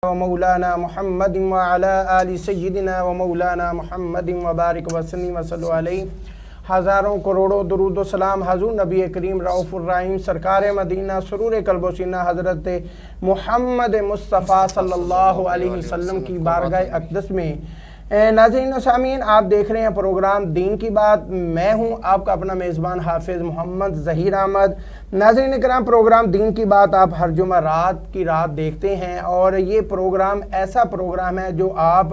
و مولانا محمد وعلی آل سیدنا و مولانا محمد وبارک وسلم وصلو علیہ. ہزاروں کروڑوں درود و سلام حضور نبی کریم رؤوف الرحیم سرکار مدینہ سرور قلب و سینہ حضرت محمد مصطفیٰ صلی اللہ علیہ وسلم کی بارگاہ اقدس میں. ناظرین و سامعین، آپ دیکھ رہے ہیں پروگرام دین کی بات. میں ہوں آپ کا اپنا میزبان حافظ محمد ظہیر احمد. ناظرین کرام، پروگرام دین کی بات آپ ہر جمعہ رات کی رات دیکھتے ہیں، اور یہ پروگرام ایسا پروگرام ہے جو آپ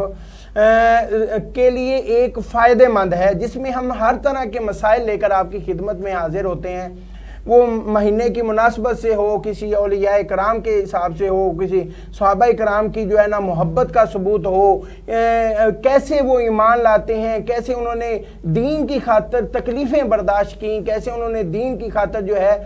کے لیے ایک فائدہ مند ہے، جس میں ہم ہر طرح کے مسائل لے کر آپ کی خدمت میں حاضر ہوتے ہیں. وہ مہینے کی مناسبت سے ہو، کسی اولیاء کرام کے حساب سے ہو، کسی صحابہ کرام کی جو ہے نا محبت کا ثبوت ہو، کیسے وہ ایمان لاتے ہیں، کیسے انہوں نے دین کی خاطر تکلیفیں برداشت کی، کیسے انہوں نے دین کی خاطر جو ہے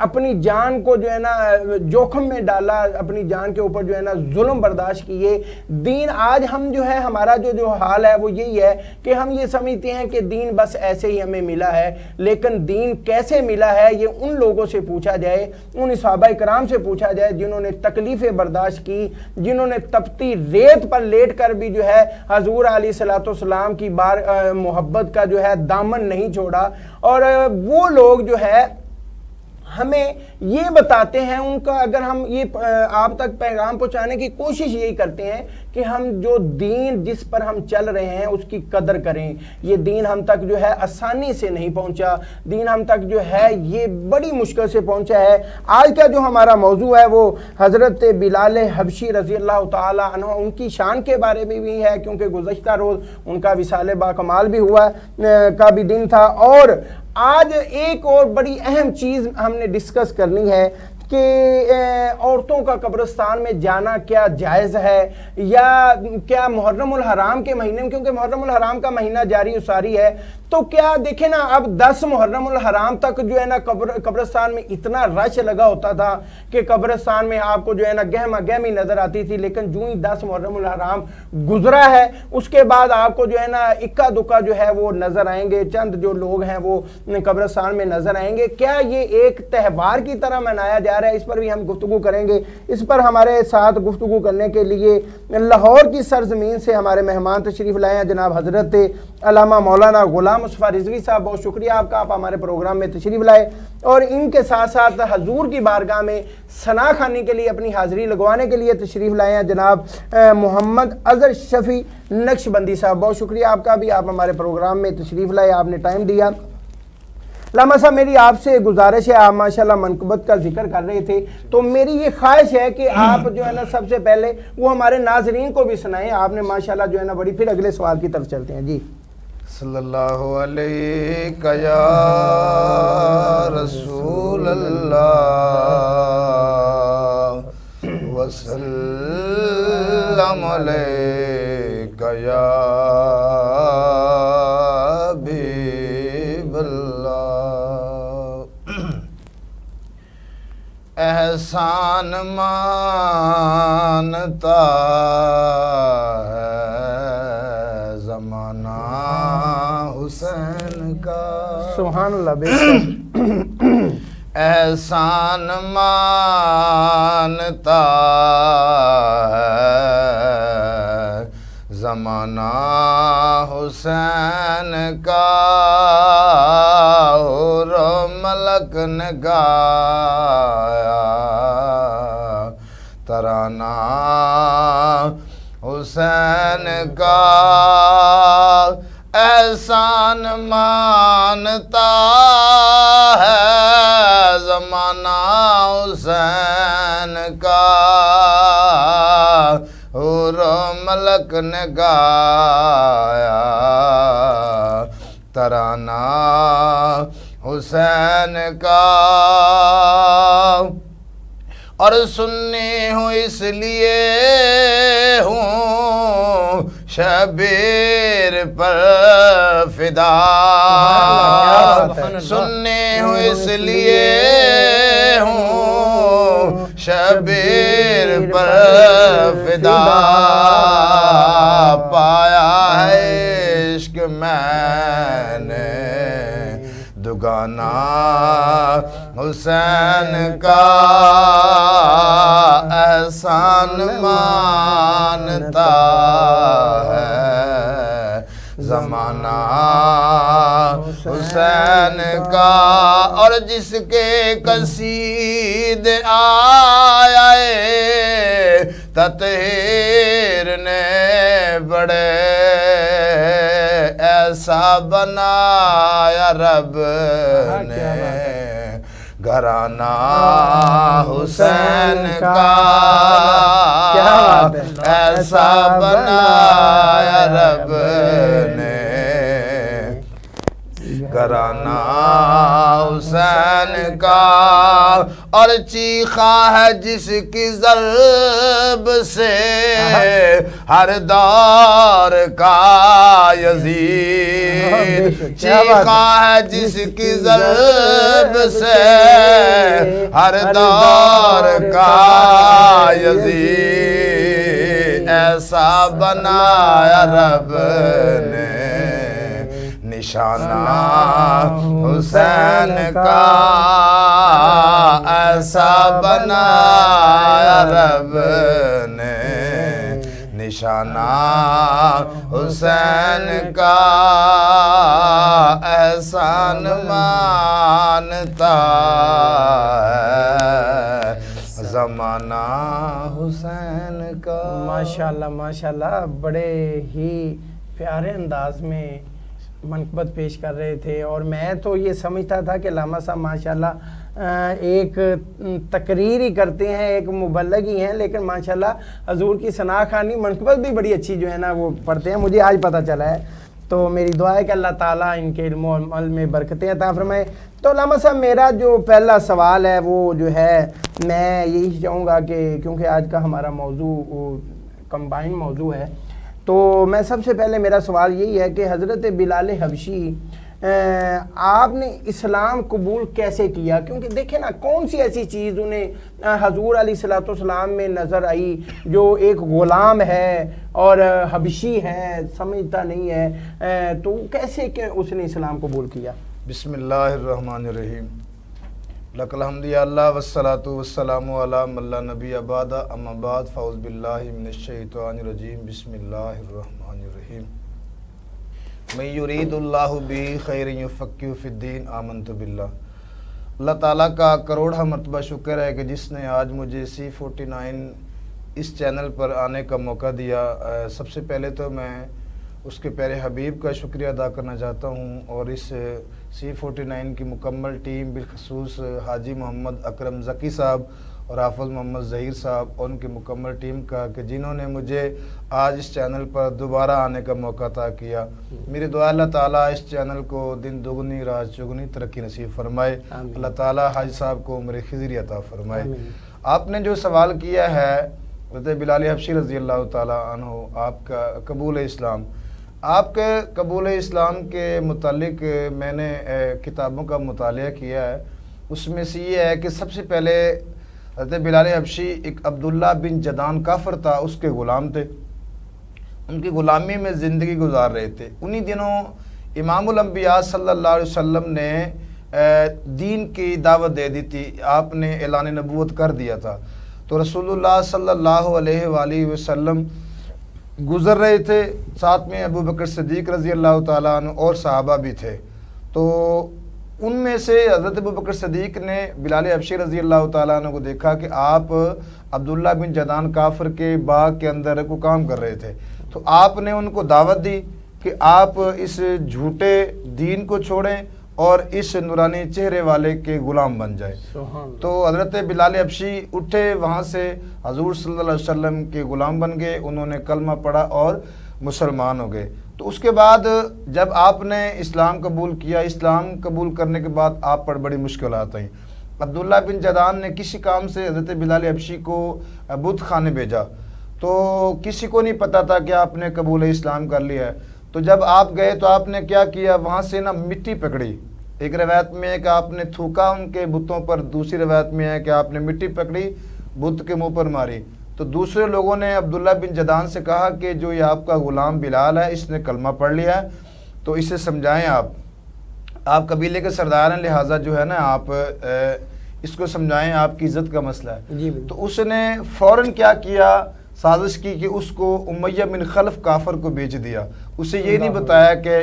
اپنی جان کو جو ہے نا جوخم میں ڈالا، اپنی جان کے اوپر جو ہے نا ظلم برداشت کیے. دین آج ہم جو ہے ہمارا جو حال ہے وہ یہی ہے کہ ہم یہ سمجھتے ہیں کہ دین بس ایسے ہی ہمیں ملا ہے، لیکن دین کیسے ملا ہے یہ ان لوگوں سے پوچھا جائے، ان صحابہ کرام سے پوچھا جائے جنہوں نے تکلیفیں برداشت کی، جنہوں نے تپتی ریت پر لیٹ کر بھی جو ہے حضور علیہ الصلوۃ والسلام کی محبت کا جو ہے دامن نہیں چھوڑا. اور وہ لوگ جو ہے ہمیں یہ بتاتے ہیں، ان کا اگر ہم یہ آپ تک پیغام پہنچانے کی کوشش یہی کرتے ہیں کہ ہم جو دین جس پر ہم چل رہے ہیں اس کی قدر کریں. یہ دین ہم تک جو ہے آسانی سے نہیں پہنچا، دین ہم تک جو ہے یہ بڑی مشکل سے پہنچا ہے. آج کا جو ہمارا موضوع ہے وہ حضرت بلال حبشی رضی اللہ تعالی عنہ، ان کی شان کے بارے میں بھی ہے، کیونکہ گزشتہ روز ان کا وصال با کمال بھی ہوا کا بھی دن تھا. اور آج ایک اور بڑی اہم چیز ہم نے ڈسکس کرنی ہے کہ عورتوں کا قبرستان میں جانا کیا جائز ہے، یا کیا محرم الحرام کے مہینے میں، کیونکہ محرم الحرام کا مہینہ جاری و ساری ہے، تو کیا دیکھیں نا اب 10 محرم الحرام تک جو ہے نا قبرستان میں اتنا رش لگا ہوتا تھا کہ قبرستان میں آپ کو جو ہے نا گہما گہمی نظر آتی تھی. لیکن جو ہی 10 محرم الحرام گزرا ہے اس کے بعد آپ کو جو ہے نا اکا دکا جو ہے وہ نظر آئیں گے، چند جو لوگ ہیں وہ قبرستان میں نظر آئیں گے. کیا یہ ایک تہوار کی طرح منایا جا رہا ہے؟ اس پر بھی ہم گفتگو کریں گے. اس پر ہمارے ساتھ گفتگو کرنے کے لیے لاہور کی سرزمین سے ہمارے مہمان تشریف لائے ہیں جناب حضرت علامہ مولانا غلام مصطفیٰ رضوی صاحب. بہت شکریہ آپ کا، آپ ہمارے پروگرام میں تشریف لائے، اور ان کے ساتھ ساتھ حضور کی بارگاہ میں ثنا خوانی کے لیے اپنی حاضری لگوانے کے لیے تشریف لائے ہیں جناب محمد اظہر شفیع نقشبندی صاحب. بہت شکریہ آپ کا بھی، آپ ہمارے پروگرام میں تشریف لائے، آپ نے ٹائم دیا. علامہ صاحب، میری آپ سے گزارش ہے، آپ ماشاءاللہ منقبت کا ذکر کر رہے تھے، تو میری یہ خواہش ہے کہ آپ جو ہے نا سب سے پہلے وہ ہمارے ناظرین کو بھی سنائیں. آپ نے ماشاءاللہ جو ہے نا بڑی، پھر اگلے سوال کی طرف چلتے ہیں. جی. صلی اللہ علیہ یا رسول اللہ وسلم علیہ یا حبیب اللہ. احسان مانتا ہے زمانہ حسین کا، سبحان اللہ. بے شک احسان مانتا ہے زمانہ حسین کا، اور ملک نے گایا ترانہ حسین کا. احسان مانتا ہے زمانہ حسین کا، اور ملک نے گایا ترانہ حسین کا. اور سنی ہوں اس لیے ہوں شبیر پر فدا، سنی ہوں اس لیے ہوں شبیر پر فدا. پایا ہے عشق میں نے زمانہ حسین کا احسان مانتا ہے، زمانہ حسین کا، اور جس کے قصید آیا تطہیر نے بڑے ایسا بنایا رب نے، گھرانہ حسین کا ایسا بنایا رب نے، گھرانہ حسین کا، اور چیخا ہے جس کی ضرب سے ہر دور کا یزید، چیخا ہے جس کی ضرب سے ہر دور کا یزید، ایسا بنایا رب نے، نشانہ حسین کا ایسا بنایا رب نے، نشانہ حسین کا احسان مانتا ہے، زمانہ حسین کا۔ ماشاءاللہ ماشاءاللہ، بڑے ہی پیارے انداز میں منقبت پیش کر رہے تھے، اور میں تو یہ سمجھتا تھا کہ علامہ صاحب ماشاءاللہ ایک تقریر ہی کرتے ہیں، ایک مبلغ ہی ہیں، لیکن ماشاءاللہ حضور کی ثنا خوانی منقبت بھی بڑی اچھی جو ہے نا وہ پڑھتے ہیں، مجھے آج پتہ چلا ہے۔ تو میری دعا ہے کہ اللہ تعالیٰ ان کے علم و عمل میں برکتیں عطا فرمائے۔ تو علامہ صاحب میرا جو پہلا سوال ہے وہ جو ہے، میں یہی چاہوں گا کہ کیونکہ آج کا ہمارا موضوع کمبائن موضوع ہے، تو میں سب سے پہلے میرا سوال یہی ہے کہ حضرت بلال حبشی آپ نے اسلام قبول کیسے کیا؟ کیونکہ دیکھیں نا، کون سی ایسی چیز انہیں حضور علیہ الصلوۃ والسلام میں نظر آئی جو ایک غلام ہے اور حبشی ہے، سمجھتا نہیں ہے، تو کیسے کہ اس نے اسلام قبول کیا؟ بسم اللہ الرحمن الرحیم، لک الحمد یا اللہ والصلاة والسلام علی من لا نبی بعد، اما بعد، فاعوذ باللہ من الشیطان الرجیم، بسم اللہ الرحمن الرحیم، من یرید اللہ بہ خیر یفقہہ فی الدین، آمنت باللہ۔ اللہ تعالیٰ کا کروڑہ مرتبہ شکر ہے کہ جس نے آج مجھے C49 اس چینل پر آنے کا موقع دیا۔ سب سے پہلے تو میں اس کے پیارے حبیب کا شکریہ ادا کرنا چاہتا ہوں، اور اس C49 کی مکمل ٹیم، بالخصوص حاجی محمد اکرم ذکی صاحب اور حافظ محمد ظہیر صاحب اور ان کی مکمل ٹیم کا، کہ جنہوں نے مجھے آج اس چینل پر دوبارہ آنے کا موقع عطا کیا۔ میری دعا اللہ تعالیٰ اس چینل کو دن دگنی رات چگنی ترقی نصیب فرمائے، اللہ تعالیٰ حاج صاحب کو عمر خضری عطا فرمائے۔ آپ نے جو سوال کیا ہے حضرت بلال حبشی رضی اللہ تعالیٰ عنہ، آپ کا قبول اسلام، آپ کے قبول اسلام کے متعلق میں نے کتابوں کا مطالعہ کیا ہے، اس میں سے یہ ہے کہ سب سے پہلے حضرت بلال حبشی ایک عبداللہ بن جدان کافر تھا، اس کے غلام تھے، ان کی غلامی میں زندگی گزار رہے تھے۔ انہی دنوں امام الانبیاء صلی اللہ علیہ وسلم نے دین کی دعوت دے دی تھی، آپ نے اعلان نبوت کر دیا تھا، تو رسول اللہ صلی اللہ علیہ وآلہ وسلم گزر رہے تھے، ساتھ میں ابو بکر صدیق رضی اللہ تعالیٰ عنہ اور صحابہ بھی تھے۔ تو ان میں سے حضرت ابو بکر صدیق نے بلال حبشی رضی اللہ تعالیٰ عنہ کو دیکھا کہ آپ عبداللہ بن جدان کافر کے باغ کے اندر کو کام کر رہے تھے، تو آپ نے ان کو دعوت دی کہ آپ اس جھوٹے دین کو چھوڑیں اور اس نورانی چہرے والے کے غلام بن جائے۔ تو حضرت بلال حبشی اٹھے، وہاں سے حضور صلی اللہ علیہ وسلم کے غلام بن گئے، انہوں نے کلمہ پڑھا اور مسلمان ہو گئے۔ تو اس کے بعد جب آپ نے اسلام قبول کیا، اسلام قبول کرنے کے بعد آپ پر بڑی مشکلات آئیں۔ عبداللہ بن جدان نے کسی کام سے حضرت بلال حبشی کو بت خانے بھیجا، تو کسی کو نہیں پتا تھا کہ آپ نے قبول اسلام کر لیا ہے۔ تو جب آپ گئے تو آپ نے کیا کیا، وہاں سے نا مٹی پکڑی، ایک روایت میں ہے کہ آپ نے تھوکا ان کے بتوں پر، دوسری روایت میں ہے کہ آپ نے مٹی پکڑی بت کے منہ پر ماری۔ تو دوسرے لوگوں نے عبداللہ بن جدان سے کہا کہ جو یہ آپ کا غلام بلال ہے، اس نے کلمہ پڑھ لیا ہے، تو اسے سمجھائیں آپ۔ آپ قبیلے کے سردار ہیں، لہٰذا جو ہے نا آپ اس کو سمجھائیں، آپ کی عزت کا مسئلہ ہے۔ جی بالکل۔ تو اس نے فوراً کیا کیا، سازش کی کہ اس کو امیہ بن خلف کافر کو بیچ دیا۔ اسے یہ نہیں بتایا کہ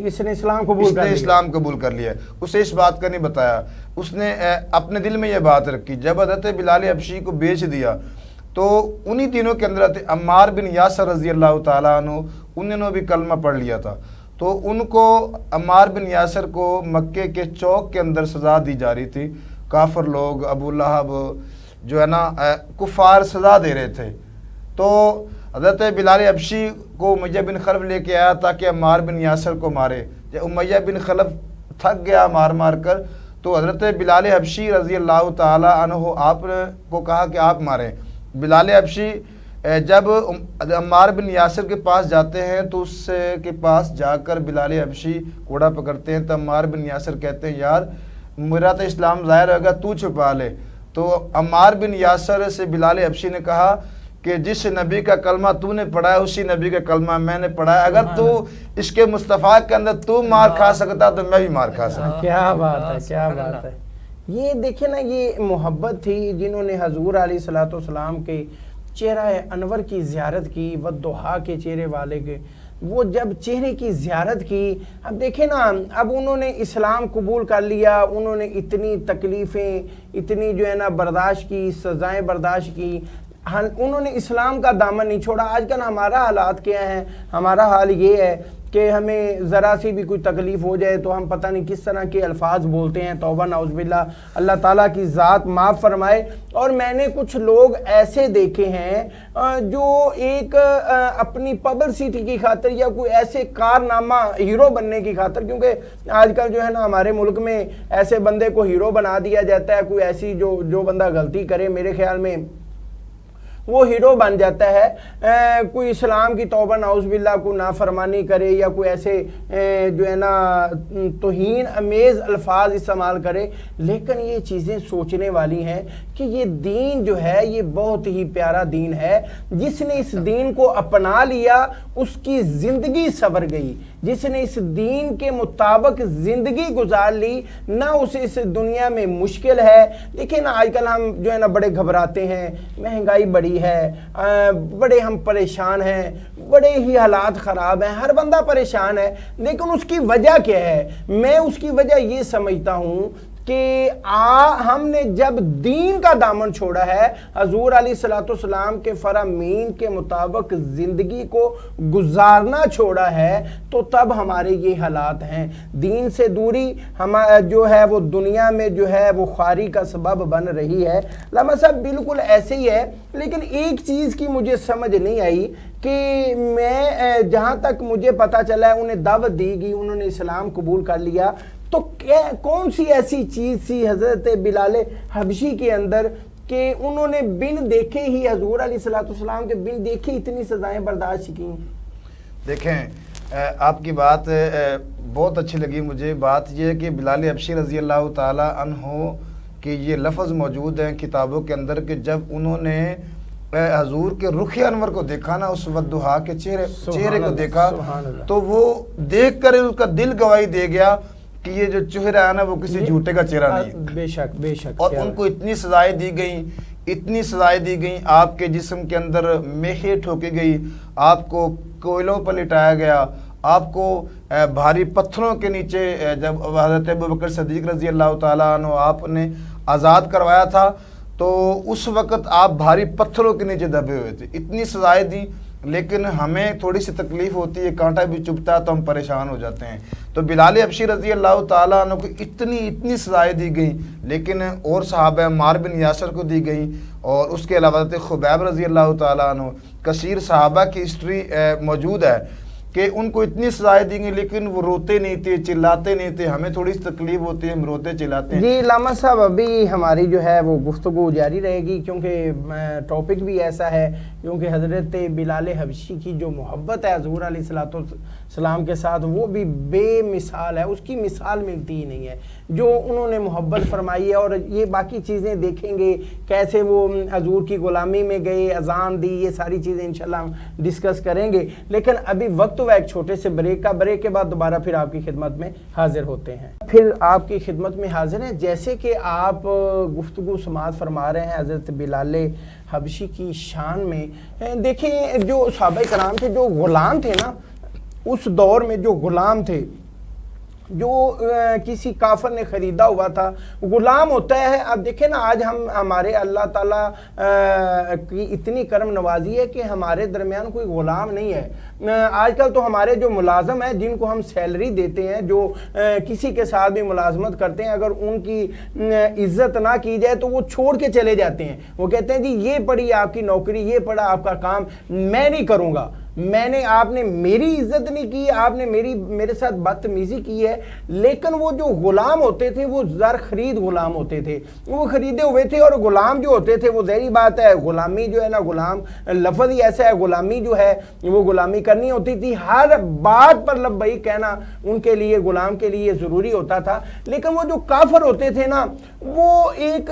اس نے اسلام قبول کر لیا، اسے اس بات کا نہیں بتایا۔ اس نے اپنے دل میں یہ بات رکھی۔ جب حضرت بلال حبشی کو بیچ دیا تو انہی دنوں کے اندر عمار بن یاسر رضی اللہ تعالیٰ عنہ انہوں نے بھی کلمہ پڑھ لیا تھا، تو ان کو عمار بن یاسر کو مکے کے چوک کے اندر سزا دی جا رہی تھی۔ کافر لوگ، ابو لہب جو ہے نا کفار سزا دے رہے تھے، تو حضرت بلال حبشی کو امیہ بن خلف لے کے آیا تاکہ عمار بن یاسر کو مارے۔ جب امیہ بن خلف تھک گیا مار مار کر، تو حضرت بلال حبشی رضی اللہ تعالی عنہ آپ کو کہا کہ آپ ماریں۔ بلال حبشی جب عمار بن یاسر کے پاس جاتے ہیں تو اس کے پاس جا کر بلال حبشی کوڑا پکڑتے ہیں، تو عمار بن یاسر کہتے ہیں یار میرا تو اسلام ظاہر ہوگا، تو چھپا لے۔ تو عمار بن یاسر سے بلال حبشی نے کہا کہ جس نبی کا کلمہ تو نے پڑھا ہے اسی نبی کا کلمہ میں نے پڑھا ہے، اگر تو اس کے مصطفیٰ کے اندر تو مار کھا سکتا تو میں بھی مار کھا سکتا۔ کیا بات ہے، کیا بات ہے۔ یہ دیکھیں نا، یہ محبت تھی جنہوں نے حضور علیہ الصلوۃ والسلام کے چہرہ انور کی زیارت کی، والضحیٰ کے چہرے والے کے، وہ جب چہرے کی زیارت کی، اب دیکھیں نا، اب انہوں نے اسلام قبول کر لیا، انہوں نے اتنی تکلیفیں، اتنی جو ہے نا برداشت کی، سزائیں برداشت کی، انہوں نے اسلام کا دامن نہیں چھوڑا۔ آج کل ہمارا حالات کیا ہے، ہمارا حال یہ ہے کہ ہمیں ذرا سی بھی کوئی تکلیف ہو جائے تو ہم پتہ نہیں کس طرح کے الفاظ بولتے ہیں، توبہ نعوذ باللہ، اللہ تعالیٰ کی ذات معاف فرمائے۔ اور میں نے کچھ لوگ ایسے دیکھے ہیں جو ایک اپنی پبلسٹی کی خاطر یا کوئی ایسے کارنامہ ہیرو بننے کی خاطر، کیونکہ آج کل جو ہے نا ہمارے ملک میں ایسے بندے کو ہیرو بنا دیا جاتا ہے، کوئی ایسی جو بندہ غلطی کرے میرے خیال میں وہ ہیرو بن جاتا ہے، کوئی اسلام کی توبہ نعوذ باللہ کوئی نافرمانی کرے یا کوئی ایسے جو ہے نا توہین امیز الفاظ استعمال کرے۔ لیکن یہ چیزیں سوچنے والی ہیں کہ یہ دین جو ہے یہ بہت ہی پیارا دین ہے۔ جس نے اس دین کو اپنا لیا اس کی زندگی سنور گئی، جس نے اس دین کے مطابق زندگی گزار لی نہ اسے اس دنیا میں مشکل ہے۔ لیکن آج کل ہم جو ہے نا بڑے گھبراتے ہیں، مہنگائی بڑی ہے، بڑے ہم پریشان ہیں، بڑے ہی حالات خراب ہیں، ہر بندہ پریشان ہے۔ لیکن اس کی وجہ کیا ہے؟ میں اس کی وجہ یہ سمجھتا ہوں کہ ہم نے جب دین کا دامن چھوڑا ہے، حضور علیہ الصلوۃ والسلام کے فرامین کے مطابق زندگی کو گزارنا چھوڑا ہے، تو تب ہمارے یہ حالات ہیں۔ دین سے دوری جو ہے وہ دنیا میں جو ہے وہ خواری کا سبب بن رہی ہے۔ علامہ صاحب بالکل ایسے ہی ہے، لیکن ایک چیز کی مجھے سمجھ نہیں آئی کہ میں جہاں تک مجھے پتا چلا ہے انہیں دعوت دی گئی، انہوں نے اسلام قبول کر لیا، تو کون سی ایسی چیز تھی حضرت بلال حبشی کے اندر کہ انہوں نے بن دیکھے ہی حضور علیہ الصلوۃ والسلام کے بن دیکھے اتنی سزائیں برداشت کی؟ دیکھیں آپ کی بات بہت اچھی لگی مجھے۔ بات یہ ہے کہ بلال حبشی رضی اللہ تعالی عنہ کہ یہ لفظ موجود ہیں کتابوں کے اندر کہ جب انہوں نے حضور کے رخ انور کو دیکھا نا، اس والضحیٰ کے چہرے کو دیکھا، تو وہ دیکھ کر اس کا دل گواہی دے گیا کہ یہ جو چہرہ ہے نا وہ کسی جھوٹے کا چہرہ نہیں۔ بے شک بے شک۔ اور ان کو اتنی سزائیں دی گئیں، آپ کے جسم کے اندر میخیں ٹھوکی گئی، آپ کو کوئلوں پر لٹایا گیا، آپ کو بھاری پتھروں کے نیچے جب حضرت ابوبکر صدیق رضی اللہ تعالیٰ عنہ آپ نے آزاد کروایا تھا تو اس وقت آپ بھاری پتھروں کے نیچے دبے ہوئے تھے۔ اتنی سزائیں دی، لیکن ہمیں تھوڑی سی تکلیف ہوتی ہے، کانٹا بھی چبھتا ہے تو ہم پریشان ہو جاتے ہیں۔ تو بلال حبشی رضی اللہ تعالیٰ عنہ کو اتنی سزائیں دی گئیں، لیکن اور صحابہ عمار بن یاسر کو دی گئیں، اور اس کے علاوہ حضرت خبیب رضی اللہ تعالیٰ عنہ، کثیر صحابہ کی ہسٹری موجود ہے کہ ان کو اتنی سزائیں دی گئی لیکن وہ روتے نہیں تھے، چلاتے نہیں تھے۔ ہمیں تھوڑی سی تکلیف ہوتی ہے، ہم روتے چلاتے ہیں۔ جی علامہ صاحب، ابھی ہماری جو ہے وہ گفتگو جاری رہے گی، کیونکہ ٹاپک بھی ایسا ہے کیونکہ حضرت بلال حبشی کی جو محبت ہے حضور علیہ السلام کے ساتھ وہ بھی بے مثال ہے، اس کی مثال ملتی ہی نہیں ہے جو انہوں نے محبت فرمائی ہے۔ اور یہ باقی چیزیں دیکھیں گے کیسے وہ حضور کی غلامی میں گئے، اذان دی، یہ ساری چیزیں انشاءاللہ ہم ڈسکس کریں گے، لیکن ابھی وقت ہوا ایک چھوٹے سے بریک کا، بریک کے بعد دوبارہ پھر آپ کی خدمت میں حاضر ہوتے ہیں۔ پھر آپ کی خدمت میں حاضر ہیں، جیسے کہ آپ گفتگو سماعت فرما رہے ہیں حضرت بلال حبشی کی شان میں۔ دیکھیں جو صحابہ کرام تھے، جو غلام تھے نا اس دور میں، جو غلام تھے، جو کسی کافر نے خریدا ہوا تھا، غلام ہوتا ہے۔ اب دیکھیں نا آج ہمارے اللہ تعالیٰ کی اتنی کرم نوازی ہے کہ ہمارے درمیان کوئی غلام نہیں ہے۔ آج کل تو ہمارے جو ملازم ہیں جن کو ہم سیلری دیتے ہیں، جو کسی کے ساتھ بھی ملازمت کرتے ہیں، اگر ان کی عزت نہ کی جائے تو وہ چھوڑ کے چلے جاتے ہیں۔ وہ کہتے ہیں جی یہ پڑی آپ کی نوکری، یہ پڑا آپ کا کام، میں نہیں کروں گا، آپ نے میری عزت نہیں کی، آپ نے میرے ساتھ بدتمیزی کی ہے۔ لیکن وہ جو غلام ہوتے تھے وہ زر خرید غلام ہوتے تھے، وہ خریدے ہوئے تھے، اور غلام جو ہوتے تھے وہ ظاہری بات ہے، غلامی جو ہے نا، غلام لفظ ہی ایسا ہے، غلامی جو ہے وہ غلامی کرنی ہوتی تھی، ہر بات پر لبیک کہنا ان کے لیے، غلام کے لیے ضروری ہوتا تھا۔ لیکن وہ جو کافر ہوتے تھے نا، وہ ایک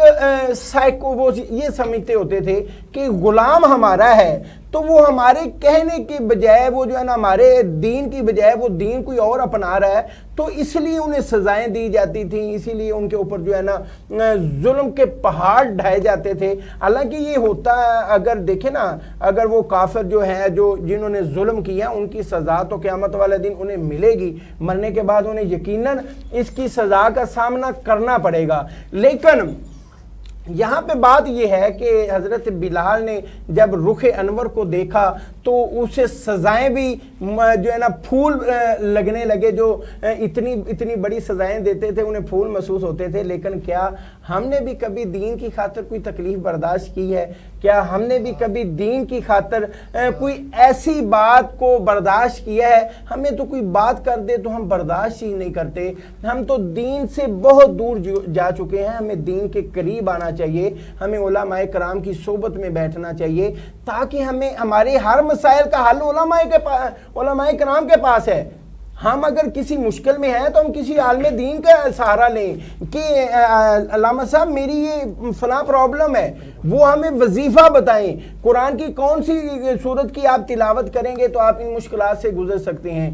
وہ یہ سمجھتے ہوتے تھے کہ غلام ہمارا ہے تو وہ ہمارے کہنے کے بجائے، وہ جو ہے نا ہمارے دین کی بجائے وہ دین کوئی اور اپنا رہا ہے، تو اس لیے انہیں سزائیں دی جاتی تھیں، اسی لیے ان کے اوپر جو ہے نا ظلم کے پہاڑ ڈھائے جاتے تھے۔ حالانکہ یہ ہوتا ہے، اگر دیکھیں نا، اگر وہ کافر جو ہیں، جو جنہوں نے ظلم کیا، ان کی سزا تو قیامت والے دن انہیں ملے گی، مرنے کے بعد انہیں یقیناً اس کی سزا کا سامنا کرنا پڑے گا۔ لیکن یہاں پہ بات یہ ہے کہ حضرت بلال نے جب رخ انور کو دیکھا تو اسے سزائیں بھی جو ہے نا پھول لگنے لگے، جو اتنی بڑی سزائیں دیتے تھے انہیں پھول محسوس ہوتے تھے۔ لیکن کیا ہم نے بھی کبھی دین کی خاطر کوئی تکلیف برداشت کی ہے؟ کیا ہم نے بھی کبھی دین کی خاطر کوئی ایسی بات کو برداشت کیا ہے؟ ہمیں تو کوئی بات کر دے تو ہم برداشت ہی نہیں کرتے، ہم تو دین سے بہت دور جا چکے ہیں۔ ہمیں دین کے قریب آنا چاہیے، ہمیں علماء کرام کی صحبت میں بیٹھنا چاہیے، تاکہ ہمیں ہمارے ہر مسائل کا حل علماء کرام کے پاس ہے۔ ہم اگر کسی مشکل میں ہیں تو ہم کسی عالم دین کا سہارا لیں کہ علامہ صاحب میری یہ فلاں پرابلم ہے، وہ ہمیں وظیفہ بتائیں، قرآن کی کون سی سورت کی آپ تلاوت کریں گے تو آپ ان مشکلات سے گزر سکتے ہیں،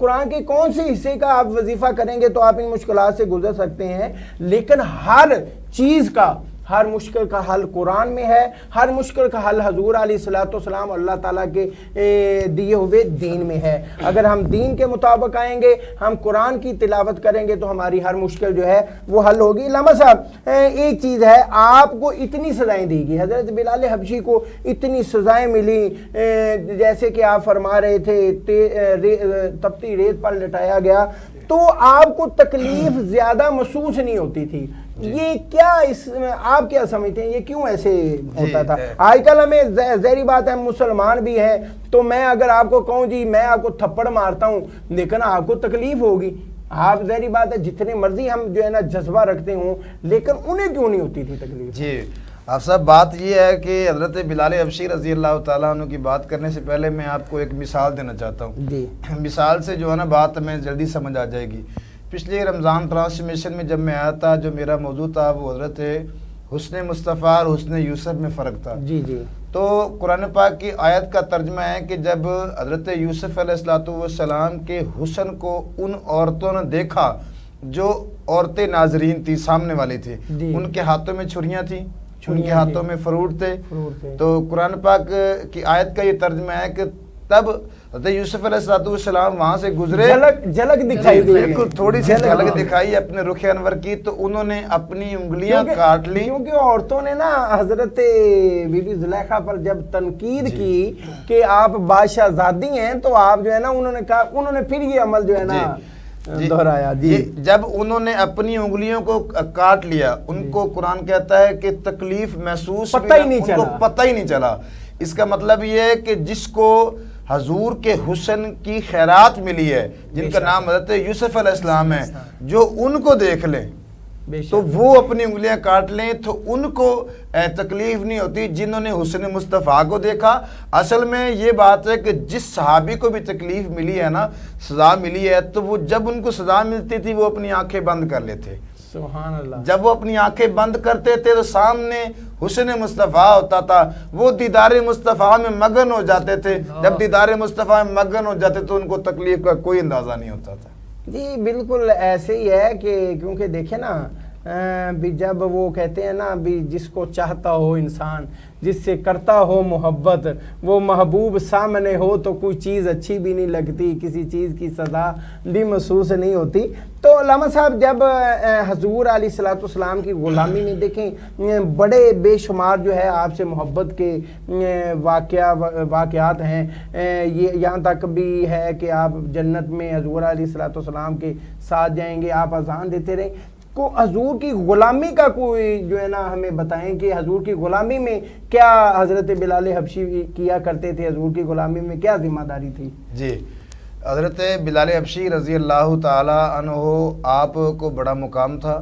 قرآن کے کون سے حصے کا آپ وظیفہ کریں گے تو آپ ان مشکلات سے گزر سکتے ہیں۔ لیکن ہر چیز کا، ہر مشکل کا حل قرآن میں ہے، ہر مشکل کا حل حضور علیہ السلام اللہ تعالیٰ کے دیے ہوئے دین میں ہے۔ اگر ہم دین کے مطابق آئیں گے، ہم قرآن کی تلاوت کریں گے تو ہماری ہر مشکل جو ہے وہ حل ہوگی۔ علامہ صاحب ایک چیز ہے، آپ کو اتنی سزائیں دی گئی، حضرت بلال حبشی کو اتنی سزائیں ملی، جیسے کہ آپ فرما رہے تھے تپتی ریت پر لٹایا گیا، تو آپ کو تکلیف زیادہ محسوس نہیں ہوتی تھی۔ یہ کیا، آپ کیا سمجھتے ہیں یہ کیوں ایسے ہوتا تھا؟ آج کل ہمیں ظاہری بات ہے، مسلمان بھی ہیں، تو میں اگر آپ کو کہوں جی میں آپ کو تھپڑ مارتا ہوں، لیکن آپ کو تکلیف ہوگی، آپ ظاہری بات ہے جتنے مرضی ہم جو ہے نا جذبہ رکھتے ہوں، لیکن انہیں کیوں نہیں ہوتی تھی تکلیف؟ جی آپ صاحب، بات یہ ہے کہ حضرت بلال حبشی رضی اللہ تعالیٰ عنہ کی بات کرنے سے پہلے میں آپ کو ایک مثال دینا چاہتا ہوں۔ جی، مثال سے جو ہے نا بات ہمیں جلدی سمجھ آ جائے گی۔ پچھلے رمضان ٹرانسمیشن میں جب میں آیا تھا، جو میرا موضوع تھا وہ حضرت حسن مصطفیٰ اور حسن یوسف میں فرق تھا۔ جی جی، تو قرآن پاک کی آیت کا ترجمہ ہے کہ جب حضرت یوسف علیہ السلام کے حسن کو ان عورتوں نے دیکھا جو عورتیں ناظرین تھی، سامنے والی تھی، ان کے ہاتھوں میں چھریاں تھیں، ان کے ہاتھوں میں فروٹ تھے، تو قرآن پاک کی آیت کا یہ ترجمہ ہے کہ تب حضرت یوسف علیہ السلام وہاں سے گزرے، جھلک دکھائی دی، بالکل تھوڑی سی جھلک دکھائی اپنے رخ انور کی، تو انہوں نے اپنی انگلیاں کاٹ لی، کیونکہ عورتوں نے نا حضرت بی بی زلیخا پر جب تنقید کی کہ آپ بادشاہ زادی ہیں، تو آپ جو ہے نا انہوں نے کہا، انہوں نے پھر یہ عمل جو ہے نا دہرایا۔ جی، جب انہوں نے اپنی انگلیوں کو کاٹ لیا، ان کو قرآن کہتا ہے کہ تکلیف محسوس پتہ ہی نہیں چلا۔ اس کا مطلب یہ ہے کہ جس کو حضور کے حسن کی خیرات ملی ہے، جن کا نام حضرت یوسف علیہ السلام ہے، جو ان کو دیکھ لیں تو وہ اپنی انگلیاں کاٹ لیں تو ان کو تکلیف نہیں ہوتی جنہوں نے حسن مصطفیٰ کو دیکھا۔ اصل میں یہ بات ہے کہ جس صحابی کو بھی تکلیف ملی ہے نا، سزا ملی ہے، تو وہ جب ان کو سزا ملتی تھی وہ اپنی آنکھیں بند کر لیتے۔ سبحان اللہ۔ جب وہ اپنی آنکھیں بند کرتے تھے تو سامنے حسن مصطفیٰ ہوتا تھا، وہ دیدار مصطفیٰ میں مگن ہو جاتے تھے۔ جب دیدار مصطفیٰ میں مگن ہو جاتے تو ان کو تکلیف کا کوئی اندازہ نہیں ہوتا تھا۔ جی بالکل ایسے ہی ہے کہ کیونکہ دیکھیں نا بھی جب وہ کہتے ہیں نا بھی جس کو چاہتا ہو انسان، جس سے کرتا ہو محبت، وہ محبوب سامنے ہو تو کوئی چیز اچھی بھی نہیں لگتی، کسی چیز کی سزا بھی محسوس نہیں ہوتی۔ تو علامہ صاحب جب حضور علیہ الصلوۃ والسلام کی غلامی میں دیکھیں بڑے بے شمار جو ہے آپ سے محبت کے واقعات ہیں، یہ یہاں تک بھی ہے کہ آپ جنت میں حضور علیہ الصلوۃ والسلام کے ساتھ جائیں گے، آپ اذان دیتے رہیں۔ کو حضور کی غلامی کا کوئی جو ہے نا ہمیں بتائیں کہ حضور کی غلامی میں کیا حضرت بلال حبشی کیا کرتے تھے، حضور کی غلامی میں کیا ذمہ داری تھی؟ جی حضرت بلال حبشی رضی اللہ تعالی عنہ آپ کو بڑا مقام تھا،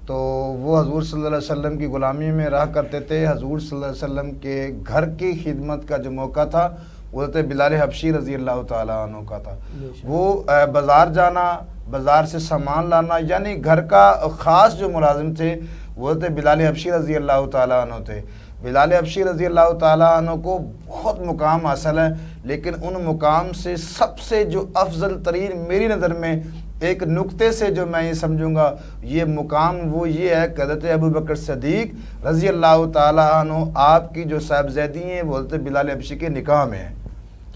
تو وہ حضور صلی اللہ علیہ وسلم کی غلامی میں رہا کرتے تھے۔ حضور صلی اللہ علیہ وسلم کے گھر کی خدمت کا جو موقع تھا وہ حضرت بلال حبشی رضی اللہ تعالی عنہ کا تھا۔ وہ بازار جانا، بازار سے سامان لانا، یعنی گھر کا خاص جو ملازم تھے وہ حضرت بلال حبشی رضی اللہ تعالیٰ عنہ تھے۔ بلال حبشی رضی اللہ تعالیٰ عنہ کو بہت مقام حاصل ہے، لیکن ان مقام سے سب سے جو افضل ترین میری نظر میں ایک نقطے سے جو میں یہ سمجھوں گا یہ مقام وہ یہ ہے کہ حضرت ابوبکر صدیق رضی اللہ تعالیٰ عنہ آپ کی جو صاحبزادی ہیں وہ حضرت بلال حبشی کے نکاح میں ہیں۔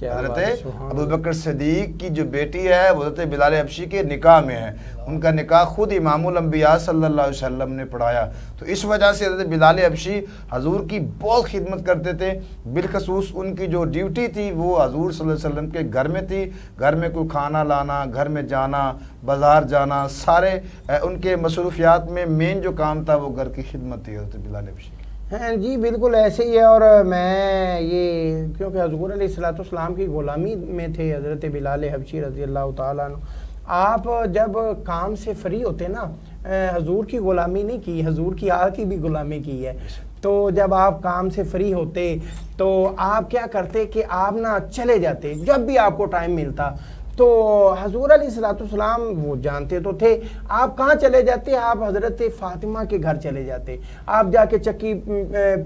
حضرت ابوبکر صدیق کی جو بیٹی ہے وہ حضرت بلال حبشی کے نکاح میں ہے، ان کا نکاح خود امام الانبیاء صلی اللہ علیہ وسلم نے پڑھایا۔ تو اس وجہ سے حضرت بلال حبشی حضور کی بہت خدمت کرتے تھے، بالخصوص ان کی جو ڈیوٹی تھی وہ حضور صلی اللہ علیہ وسلم کے گھر میں تھی۔ گھر میں کوئی کھانا لانا، گھر میں جانا، بازار جانا، سارے ان کے مصروفیات میں مین جو کام تھا وہ گھر کی خدمت تھی حضرت بلال حبشی۔ ہاں جی بالکل ایسے ہی ہے، اور میں یہ کیونکہ حضور علیہ الصلوۃ والسلام کی غلامی میں تھے حضرت بلال حبشی رضی اللہ تعالیٰ عنہ، آپ جب کام سے فری ہوتے نا، حضور کی غلامی نہیں کی، حضور کی آل کی بھی غلامی کی ہے۔ تو جب آپ کام سے فری ہوتے تو آپ کیا کرتے کہ آپ نا چلے جاتے، جب بھی آپ کو ٹائم ملتا تو حضور علیہ الصلوۃ والسلام وہ جانتے تو تھے آپ کہاں چلے جاتے، آپ حضرت فاطمہ کے گھر چلے جاتے، آپ جا کے چکی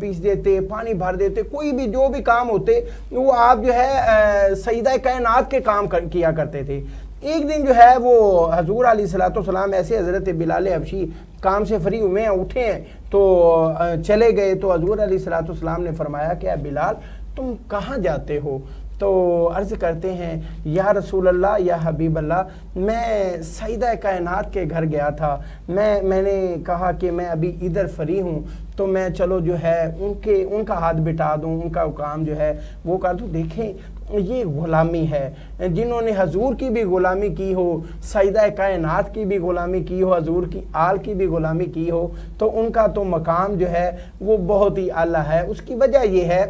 پیس دیتے، پانی بھر دیتے، کوئی بھی جو بھی کام ہوتے وہ آپ جو ہے سیدہ کائنات کے کام کیا کرتے تھے۔ ایک دن جو ہے وہ حضور علیہ الصلوۃ والسلام ایسے حضرت بلال حبشی کام سے فری ہوئے ہیں، اٹھے ہیں تو چلے گئے، تو حضور علیہ الصلوۃ والسلام نے فرمایا کہ بلال تم کہاں جاتے ہو؟ تو عرض کرتے ہیں یا رسول اللہ یا حبیب اللہ میں سیدہ کائنات کے گھر گیا تھا، میں نے کہا کہ میں ابھی ادھر فری ہوں تو میں چلو جو ہے ان کا ہاتھ بٹا دوں، ان کا کام جو ہے وہ کر دوں۔ دیکھیں یہ غلامی ہے، جنہوں نے حضور کی بھی غلامی کی ہو، سیدہ کائنات کی بھی غلامی کی ہو، حضور کی آل کی بھی غلامی کی ہو، تو ان کا تو مقام جو ہے وہ بہت ہی اعلیٰ ہے۔ اس کی وجہ یہ ہے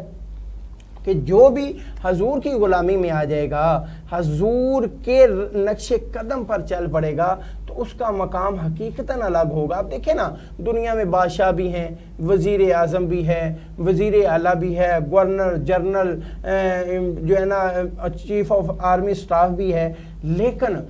کہ جو بھی حضور کی غلامی میں آ جائے گا، حضور کے نقش قدم پر چل پڑے گا تو اس کا مقام حقیقتاً الگ ہوگا۔ آپ دیکھیں نا دنیا میں بادشاہ بھی ہیں، وزیر اعظم بھی ہے، وزیر اعلیٰ بھی ہے، گورنر جنرل جو ہے نا چیف آف آرمی سٹاف بھی ہے، لیکن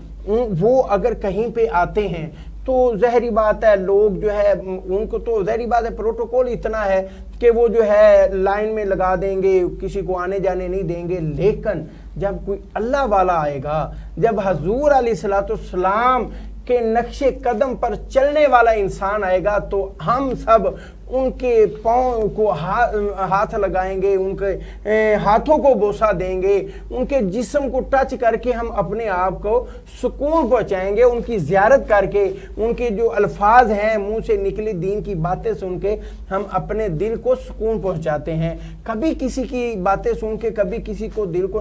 وہ اگر کہیں پہ آتے ہیں تو ظاہری بات ہے لوگ جو ہے ان کو تو ظاہری بات ہے پروٹوکول اتنا ہے کہ وہ جو ہے لائن میں لگا دیں گے، کسی کو آنے جانے نہیں دیں گے، لیکن جب کوئی اللہ والا آئے گا، جب حضور علیہ الصلوۃ والسلام کے نقش قدم پر چلنے والا انسان آئے گا تو ہم سب ان کے پاؤں کو ہاتھ لگائیں گے، ان کے ہاتھوں کو بوسہ دیں گے، ان کے جسم کو ٹچ کر کے ہم اپنے آپ کو سکون پہنچائیں گے، ان کی زیارت کر کے ان کے جو الفاظ ہیں منہ سے نکلی دین کی باتیں سن کے ہم اپنے دل کو سکون پہنچاتے ہیں۔ کبھی کسی کی باتیں سن کے کبھی کسی کو دل کو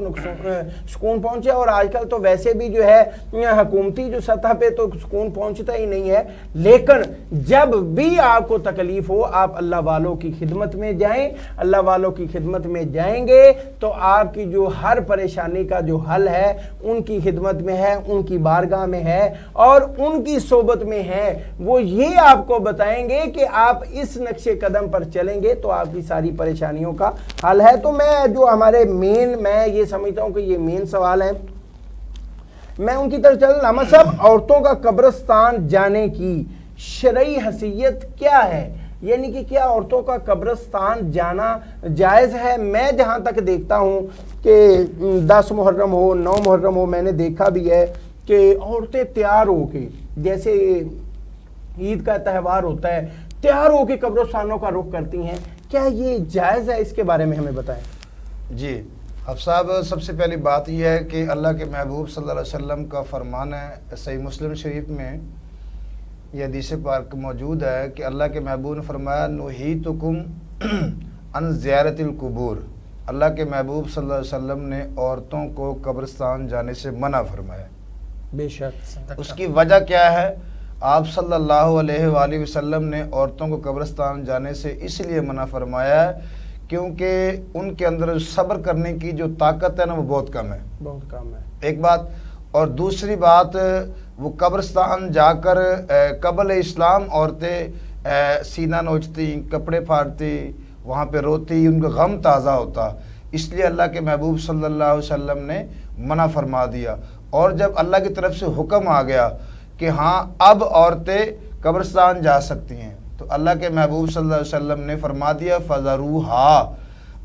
سکون پہنچے، اور آج کل تو ویسے بھی جو ہے حکومتی جو سطح پہ تو سکون پہنچتا ہی نہیں ہے، لیکن جب بھی آپ کو تکلیف ہو آپ اللہ والوں کی خدمت میں جائیں. اللہ والوں کی خدمت میں جائیں گے تو آپ کی جو ہر پریشانی کا جو حل ہے ان کی خدمت میں ہے, ان کی بارگاہ میں ہے اور ان کی صحبت میں ہے. وہ یہ آپ کو بتائیں گے کہ آپ اس نقش قدم پر چلیں گے تو آپ کی ساری پریشانیوں کا حل ہے. تو میں جو ہمارے میں یہ سمجھتا ہوں کہ یہ مین سوال ہے, میں ان کی طرف چل. علامہ صاحب, عورتوں کا قبرستان جانے کی شرعی حیثیت کیا ہے؟ یعنی کہ کیا عورتوں کا قبرستان جانا جائز ہے؟ میں جہاں تک دیکھتا ہوں کہ 10 محرم ہو 9 محرم ہو, میں نے دیکھا بھی ہے کہ عورتیں تیار ہو کے, جیسے عید کا تہوار ہوتا ہے, تیار ہو کے قبرستانوں کا رخ کرتی ہیں. کیا یہ جائز ہے؟ اس کے بارے میں ہمیں بتائیں. جی اب صاحب, سب سے پہلی بات یہ ہے کہ اللہ کے محبوب صلی اللہ علیہ وسلم کا فرمان ہے صحیح مسلم شریف میں, یہ حدیث پاک موجود ہے کہ اللہ کے محبوب نے فرمایا نہیتکم عن زیارت القبور. اللہ کے محبوب صلی اللہ علیہ وسلم نے عورتوں کو قبرستان جانے سے منع فرمایا. بے شک. اس کی وجہ کیا ہے؟ آپ صلی اللہ علیہ وآلہ وسلم نے عورتوں کو قبرستان جانے سے اس لیے منع فرمایا ہے کیونکہ ان کے اندر صبر کرنے کی جو طاقت ہے نا وہ بہت کم ہے. بہت کم ہے. ایک بات. اور دوسری بات, وہ قبرستان جا کر قبل اسلام عورتیں سینہ نوچتی, کپڑے پھاڑتی, وہاں پہ روتی, ان کا غم تازہ ہوتا. اس لیے اللہ کے محبوب صلی اللہ علیہ وسلم نے منع فرما دیا. اور جب اللہ کی طرف سے حکم آ گیا کہ ہاں اب عورتیں قبرستان جا سکتی ہیں, تو اللہ کے محبوب صلی اللہ علیہ وسلم نے فرما دیا فَذَرُوهَا.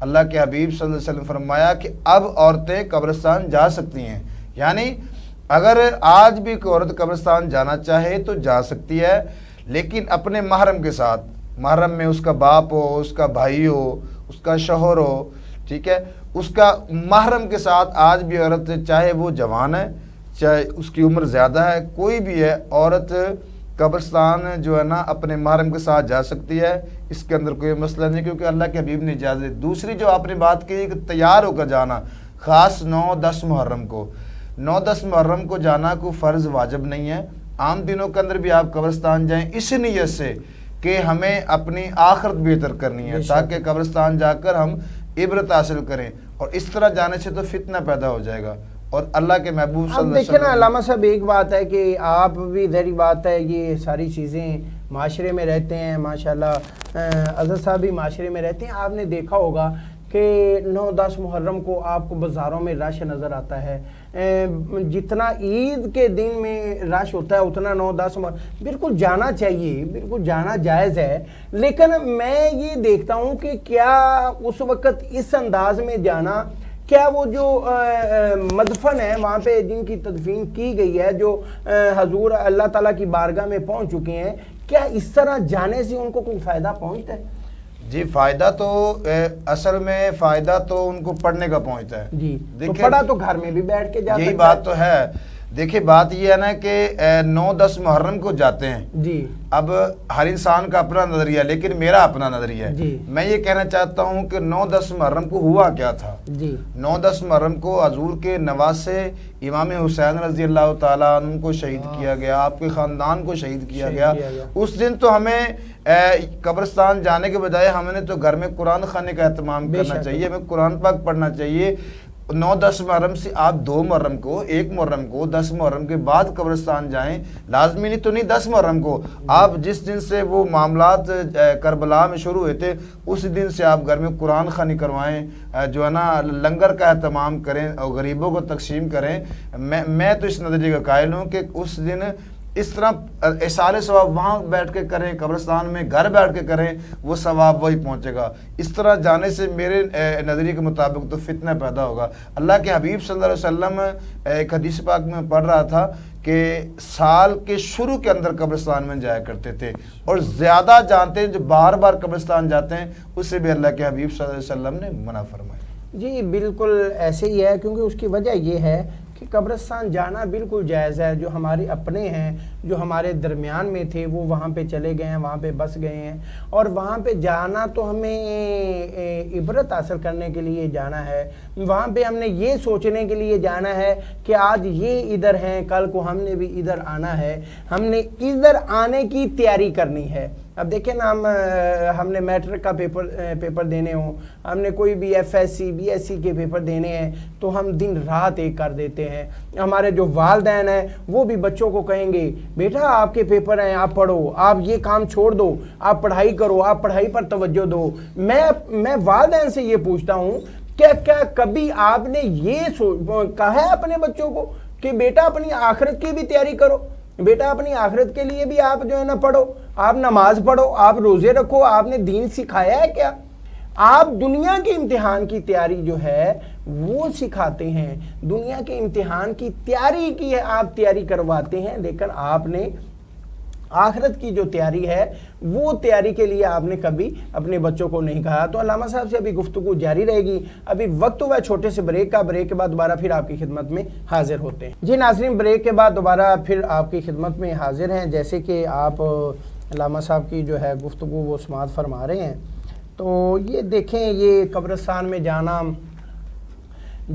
اللہ کے حبیب صلی اللہ علیہ وسلم فرمایا کہ اب عورتیں قبرستان جا سکتی ہیں. یعنی اگر آج بھی کوئی عورت قبرستان جانا چاہے تو جا سکتی ہے, لیکن اپنے محرم کے ساتھ. محرم میں اس کا باپ ہو, اس کا بھائی ہو, اس کا شوہر ہو, ٹھیک ہے, اس کا محرم کے ساتھ آج بھی عورت, چاہے وہ جوان ہے چاہے اس کی عمر زیادہ ہے, کوئی بھی ہے, عورت قبرستان جو ہے نا اپنے محرم کے ساتھ جا سکتی ہے. اس کے اندر کوئی مسئلہ نہیں کیونکہ اللہ کے حبیب نے اجازت. دوسری جو آپ نے بات کی کہ تیار ہو کر جانا, خاص 9-10 محرم کو, 9-10 محرم کو جانا کوئی فرض واجب نہیں ہے. عام دنوں کے اندر بھی آپ قبرستان جائیں اس نیت سے کہ ہمیں اپنی آخرت بہتر کرنی ہے, تاکہ قبرستان جا کر ہم عبرت حاصل کریں. اور اس طرح جانے سے تو فتنہ پیدا ہو جائے گا. اور اللہ کے محبوب صلی اللہ علیہ وسلم. دیکھیں نا علامہ صاحب, ایک بات ہے کہ آپ بھی ظاہری بات ہے یہ ساری چیزیں معاشرے میں رہتے ہیں, ماشاءاللہ اظہر صاحب بھی معاشرے میں رہتے ہیں. آپ نے دیکھا ہوگا کہ 9-10 محرم کو آپ کو بازاروں میں رش نظر آتا ہے. جتنا عید کے دن میں رش ہوتا ہے اتنا 9-10 بالکل جانا چاہیے, بالکل جانا جائز ہے. لیکن میں یہ دیکھتا ہوں کہ کیا اس وقت اس انداز میں جانا, کیا وہ جو مدفن ہے وہاں پہ جن کی تدفین کی گئی ہے, جو حضور اللہ تعالیٰ کی بارگاہ میں پہنچ چکے ہیں, کیا اس طرح جانے سے ان کو کوئی فائدہ پہنچتا ہے؟ جی فائدہ تو اصل میں فائدہ تو ان کو پڑھنے کا پہنچتا ہے. جی تو پڑھا تو گھر میں بھی بیٹھ کے جاتے ہیں. یہی بات تو ہے. دیکھیں بات یہ ہے نا کہ 9-10 محرم کو جاتے ہیں. جی اب ہر انسان کا اپنا نظریہ, لیکن میرا اپنا نظریہ ہے. جی میں یہ کہنا چاہتا ہوں کہ 9-10 محرم کو ہوا کیا تھا. جی 9-10 محرم کو حضور کے نواسے امام حسین رضی اللہ تعالیٰ عنہ کو شہید کیا گیا, آپ کے خاندان کو شہید کیا گیا. اس دن تو ہمیں قبرستان جانے کے بجائے ہم نے تو گھر میں قرآن خانے کا اہتمام کرنا چاہیے, ہمیں قرآن پاک پڑھنا چاہیے. 9-10 محرم سے آپ 2 محرم کو, 1 محرم کو, 10 محرم کے بعد قبرستان جائیں. لازمی نہیں تو نہیں 10 محرم کو, آپ جس دن سے وہ معاملات کربلا میں شروع ہوئے تھے اس دن سے آپ گھر میں قرآن خوانی کروائیں, جو ہے نا لنگر کا اہتمام کریں اور غریبوں کو تقسیم کریں. میں تو اس نظریے کا قائل ہوں کہ اس دن اس طرح احسان ثواب وہاں بیٹھ کے کریں, قبرستان میں گھر بیٹھ کے کریں, وہ ثواب وہی پہنچے گا. اس طرح جانے سے میرے نظریے کے مطابق تو فتنہ پیدا ہوگا. اللہ کے حبیب صلی اللہ علیہ وسلم ایک حدیث پاک میں پڑھ رہا تھا کہ سال کے شروع کے اندر قبرستان میں جایا کرتے تھے, اور زیادہ جانتے ہیں جو بار بار قبرستان جاتے ہیں اس سے بھی اللہ کے حبیب صلی اللہ علیہ وسلم نے منع فرمایا. جی بالکل ایسے ہی ہے, کیونکہ اس کی وجہ یہ ہے کہ قبرستان جانا بالکل جائز ہے. جو ہمارے اپنے ہیں, جو ہمارے درمیان میں تھے, وہ وہاں پہ چلے گئے ہیں, وہاں پہ بس گئے ہیں, اور وہاں پہ جانا تو ہمیں عبرت حاصل کرنے کے لیے جانا ہے. وہاں پہ ہم نے یہ سوچنے کے لیے جانا ہے کہ آج یہ ادھر ہیں, کل کو ہم نے بھی ادھر آنا ہے, ہم نے ادھر آنے کی تیاری کرنی ہے. اب دیکھیں نا ہم نے میٹرک کا پیپر دینے ہوں، ہم نے کوئی بھی F S C B S C کے پیپر دینے ہیں تو ہم دن رات ایک کر دیتے ہیں۔ ہمارے جو والدین ہیں وہ بھی بچوں کو کہیں گے بیٹا آپ کے پیپر ہیں، آپ پڑھو، آپ یہ کام چھوڑ دو، آپ پڑھائی کرو، آپ پڑھائی پر توجہ دو۔ میں والدین سے یہ پوچھتا ہوں کیا کبھی آپ نے یہ کہا ہے اپنے بچوں کو کہ بیٹا اپنی آخرت کی بھی تیاری کرو، بیٹا اپنی آخرت کے لیے بھی آپ جو ہے نا پڑھو، آپ نماز پڑھو، آپ روزے رکھو؟ آپ نے دین سکھایا ہے کیا؟ آپ دنیا کے امتحان کی تیاری جو ہے وہ سکھاتے ہیں، دنیا کے امتحان کی تیاری کی ہے آپ تیاری کرواتے ہیں، لیکن آپ نے آخرت کی جو تیاری ہے وہ تیاری کے لیے آپ نے کبھی اپنے بچوں کو نہیں کہا۔ تو علامہ صاحب سے ابھی گفتگو جاری رہے گی، ابھی وقت ہوا ہے چھوٹے سے بریک کا، بریک کے بعد دوبارہ پھر آپ کی خدمت میں حاضر ہوتے ہیں۔ جی ناظرین، بریک کے بعد دوبارہ پھر آپ کی خدمت میں حاضر ہیں۔ جیسے کہ آپ علامہ صاحب کی جو ہے گفتگو وہ سماعت فرما رہے ہیں، تو یہ دیکھیں یہ قبرستان میں جانا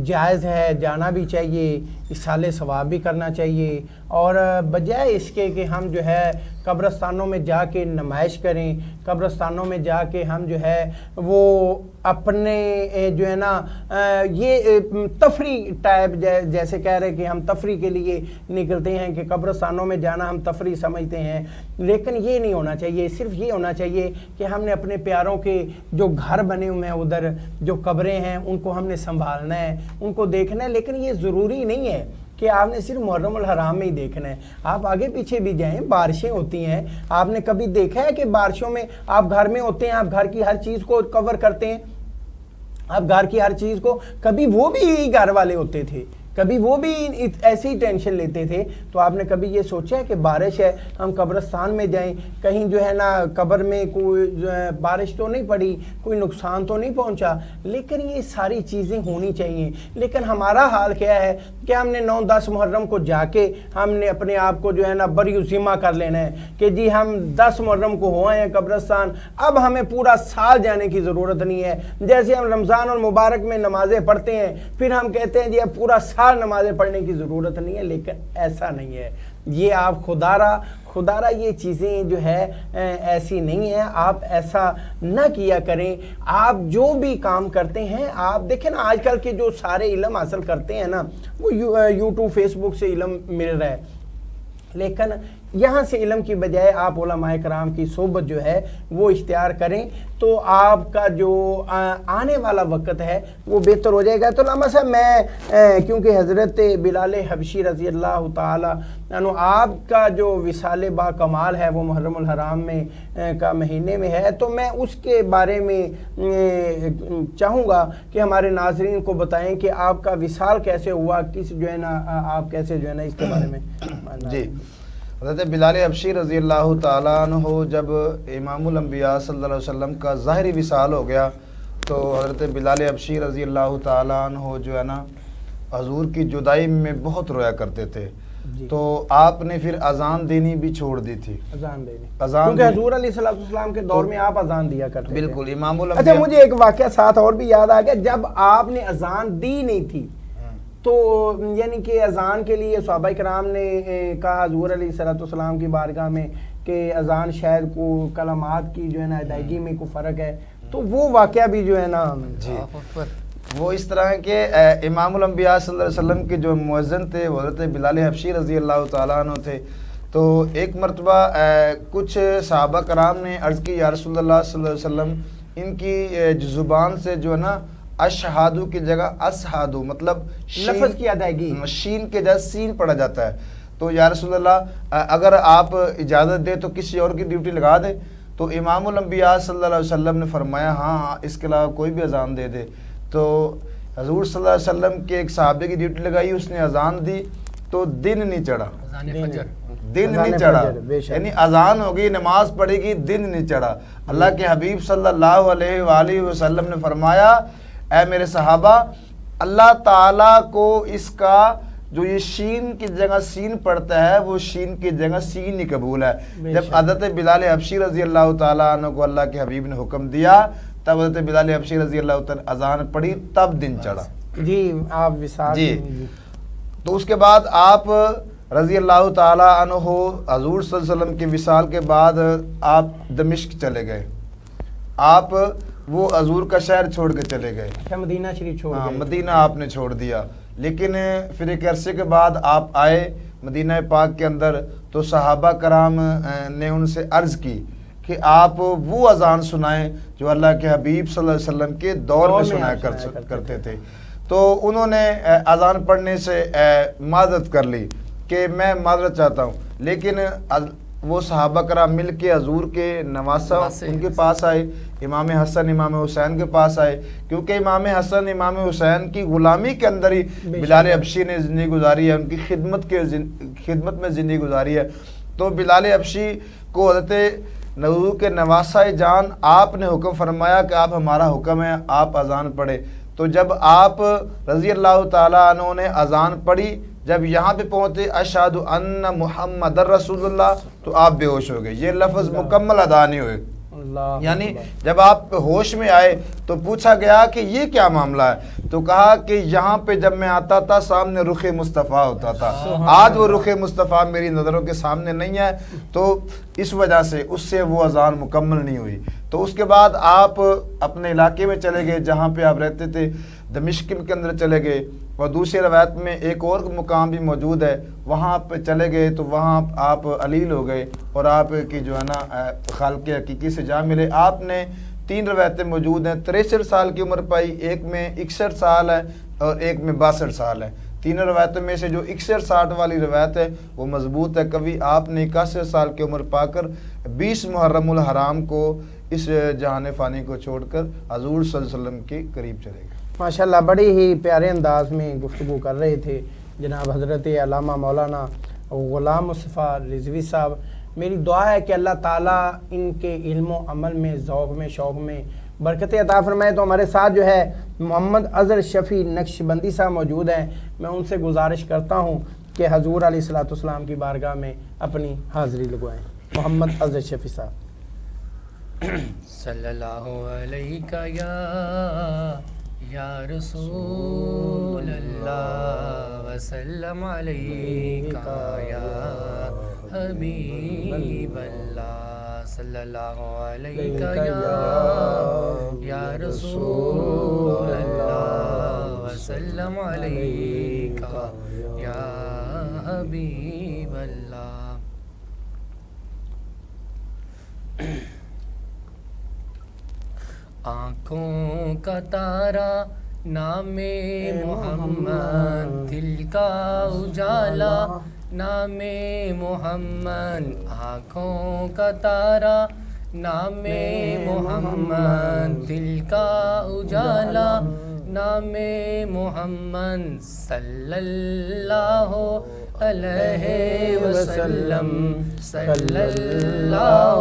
جائز ہے، جانا بھی چاہیے، اصالہ ثواب بھی کرنا چاہیے، اور بجائے اس کے کہ ہم جو ہے قبرستانوں میں جا کے نمائش کریں، قبرستانوں میں جا کے ہم جو ہے وہ اپنے جو ہے نا یہ تفریح ٹائپ جیسے کہہ رہے کہ ہم تفریح کے لیے نکلتے ہیں کہ قبرستانوں میں جانا ہم تفریح سمجھتے ہیں، لیکن یہ نہیں ہونا چاہیے۔ صرف یہ ہونا چاہیے کہ ہم نے اپنے پیاروں کے جو گھر بنے ہوئے ہیں، ادھر جو قبریں ہیں ان کو ہم نے سنبھالنا ہے، ان کو دیکھنا ہے، لیکن یہ ضروری نہیں ہے کہ آپ نے صرف محرم الحرام میں ہی دیکھنا ہے، آپ آگے پیچھے بھی جائیں۔ بارشیں ہوتی ہیں، آپ نے کبھی دیکھا ہے کہ بارشوں میں آپ گھر میں ہوتے ہیں، آپ گھر کی ہر چیز کو کور کرتے ہیں، آپ گھر کی ہر چیز کو، کبھی وہ بھی گھر والے ہوتے تھے، کبھی وہ بھی ایسے ہی ٹینشن لیتے تھے۔ تو آپ نے کبھی یہ سوچا ہے کہ بارش ہے ہم قبرستان میں جائیں، کہیں جو ہے نا قبر میں کوئی بارش تو نہیں پڑی، کوئی نقصان تو نہیں پہنچا، لیکن یہ ساری چیزیں ہونی چاہیے۔ لیکن ہمارا حال کیا ہے کہ ہم نے 9-10 محرم کو جا کے ہم نے اپنے آپ کو جو ہے نا بری ذمہ کر لینا ہے کہ جی ہم 10 محرم کو ہو آئے ہیں قبرستان، اب ہمیں پورا سال جانے کی ضرورت نہیں ہے۔ جیسے ہم رمضان المبارک میں نمازیں پڑھتے ہیں، پھر ہم کہتے ہیں جی اب پورا سال نمازیں پڑھنے کی ضرورت نہیں ہے، لیکن ایسا نہیں ہے۔ یہ آپ خدارہ یہ چیزیں جو ہے ایسی نہیں ہیں، آپ ایسا نہ کیا کریں۔ آپ جو بھی کام کرتے ہیں، آپ دیکھیں نا آج کل کے جو سارے علم حاصل کرتے ہیں نا وہ یوٹیوب فیس بک سے علم مل رہا ہے، لیکن یہاں سے علم کی بجائے آپ علماء کرام کی صحبت جو ہے وہ اختیار کریں تو آپ کا جو آنے والا وقت ہے وہ بہتر ہو جائے گا۔ تو علامہ صاحب میں کیونکہ حضرت بلال حبشی رضی اللہ تعالی عنہ آپ کا جو وصال با کمال ہے وہ محرم الحرام میں کا مہینے میں ہے، تو میں اس کے بارے میں چاہوں گا کہ ہمارے ناظرین کو بتائیں کہ آپ کا وصال کیسے ہوا، کس جو ہے نا آپ کیسے جو ہے نا اس کے بارے میں۔ جی، حضرت بلال حبشی رضی اللہ تعالیٰ عنہ جب امام الانبیاء صلی اللہ علیہ وسلم کا ظاہری وصال ہو گیا تو حضرت بلال حبشی رضی اللہ تعالیٰ عنہ جو ہے نا حضور کی جدائی میں بہت رویا کرتے تھے، تو آپ نے پھر اذان دینی بھی چھوڑ دی تھی، اذان دینی، کیونکہ حضور علیہ السلام کے دور میں آپ اذان دیا کرتے تھے۔ بالکل، امام الانبیاء۔ اچھا مجھے ایک واقعہ ساتھ اور بھی یاد آ گیا، جب آپ نے اذان دی نہیں تھی تو یعنی کہ اذان کے لیے صحابہ کرام نے کہا حضور علیہ السلام کی بارگاہ میں کہ اذان شاید کو کلمات کی جو ہے نا ادائیگی میں کوئی فرق ہے، تو وہ واقعہ بھی جو ہے نا جی وہ اس طرح کے امام الانبیاء صلی اللہ علیہ وسلم کے جو مؤذن تھے وہ حضرت بلال حبشی رضی اللہ تعالیٰ عنہ تھے۔ تو ایک مرتبہ کچھ صحابہ کرام نے عرض کی یا رسول اللہ صلی اللہ علیہ وسلم، ان کی زبان سے جو ہے نا اشہادو کی جگہ اسہادو، مطلب لفظ کی ادائیگی، شین کے جگہ سین پڑھا جاتا ہے، تو یا رسول اللہ اگر آپ اجازت دے تو کسی اور کی ڈیوٹی لگا دے۔ تو امام الانبیاء صلی اللہ علیہ وسلم نے فرمایا ہاں اس کے علاوہ کوئی بھی اذان دے دے۔ تو حضور صلی اللہ علیہ وسلم کے ایک صحابے کی ڈیوٹی لگائی، اس نے اذان دی تو دن نہیں چڑھا، دن نہیں چڑھا، یعنی اذان ہوگی نماز پڑھے گی، دن نہیں چڑھا۔ اللہ کے حبیب صلی اللہ علیہ وآلہ وسلم نے فرمایا اے میرے صحابہ، اللہ تعالیٰ کو اس کا جو یہ شین کی جگہ سین پڑتا ہے وہ شین کی جگہ سین ہی قبول ہے۔ جب حضرت بلال حبشی رضی اللہ تعالیٰ عنہ کو اللہ کے حبیب نے حکم دیا تب حضرت بلال حبشی رضی اللہ تعالیٰ اذان پڑھی، تب دن چڑھا۔ جی آپ وصال، جی تو اس کے بعد آپ رضی اللہ تعالیٰ عنہ حضور صلی اللہ علیہ وسلم کے وصال کے بعد آپ دمشق چلے گئے. آپ وہ حضور کا شہر چھوڑ کے چلے گئے. اچھا مدینہ شریف چھوڑ گئے. مدینہ آپ نے چھوڑ دیا. لیکن پھر ایک عرصے کے بعد آپ آئے مدینہ پاک کے اندر تو صحابہ کرام نے ان سے عرض کی کہ آپ وہ اذان سنائیں جو اللہ کے حبیب صلی اللہ علیہ وسلم کے دور میں سنایا کرتے تھے. تو انہوں نے اذان پڑھنے سے معذرت کر لی کہ میں معذرت چاہتا ہوں. لیکن وہ صحابہ کرام مل کے حضور کے نواسہ ان کے پاس آئے, امام حسن امام حسین کے پاس آئے, کیونکہ امام حسن امام حسین کی غلامی کے اندر ہی بلال حبشی نے زندگی گزاری ہے, ان کی خدمت میں زندگی گزاری ہے. تو بلال حبشی کو حضرت حضور کے نواسہ جان آپ نے حکم فرمایا کہ آپ ہمارا حکم ہے آپ اذان پڑھے. تو جب آپ رضی اللہ تعالیٰ عنہ نے اذان پڑھی, جب یہاں پہ پہنچے اشہد ان محمد رسول اللہ, تو آپ بے ہوش ہو گئے. یہ لفظ مکمل ادا نہیں ہوئے. یعنی جب آپ ہوش میں آئے تو پوچھا گیا کہ یہ کیا معاملہ ہے, تو کہا کہ یہاں پہ جب میں آتا تھا سامنے رخ مصطفیٰ ہوتا تھا, آج وہ رخ مصطفیٰ میری نظروں کے سامنے نہیں ہے, تو اس وجہ سے اس سے وہ اذان مکمل نہیں ہوئی. تو اس کے بعد آپ اپنے علاقے میں چلے گئے جہاں پہ آپ رہتے تھے, دمشق کے اندر چلے گئے. اور دوسری روایت میں ایک اور مقام بھی موجود ہے, وہاں پہ چلے گئے تو وہاں آپ علیل ہو گئے اور آپ کی جو ہے نا خالق حقیقی سے جا ملے. آپ نے 3 روایتیں موجود ہیں, 63 سال کی عمر پائی, ایک میں 61 سال ہے اور ایک میں 62 سال ہے. تینوں روایتوں میں سے جو 61-60 والی روایت ہے وہ مضبوط ہے. کبھی آپ نے 61 سال کی عمر پا کر 20 محرم الحرام کو اس جہان فانی کو چھوڑ کر حضور صلی اللہ علیہ وسلم کے قریب چلے گئے. ماشاءاللہ بڑی ہی پیارے انداز میں گفتگو کر رہے تھے جناب حضرت علامہ مولانا غلام مصطفیٰ رضوی صاحب. میری دعا ہے کہ اللہ تعالیٰ ان کے علم و عمل میں, ذوق میں, شوق میں برکت عطا فرمائے. تو ہمارے ساتھ جو ہے محمد اظہر شفیع نقشبندی صاحب موجود ہیں. میں ان سے گزارش کرتا ہوں کہ حضور علیہ الصلوۃ والسلام کی بارگاہ میں اپنی حاضری لگوائیں. محمد اظہر شفیع صاحب. صلی اللہ علیہ یا رسول اللہ وسلم علیکہ یا حبیب اللہ. صلی اللہ علیہ یا رسول اللہ وسلم علیکہ یا حبیب اللہ. آنکھوں کا تارا نام محمد, دل کا اجالا نام محمد. آنکھوں کا تارا نام محمد, دل کا اجالا نام محمد. صلی اللہ علیہ وسلم, صلی اللہ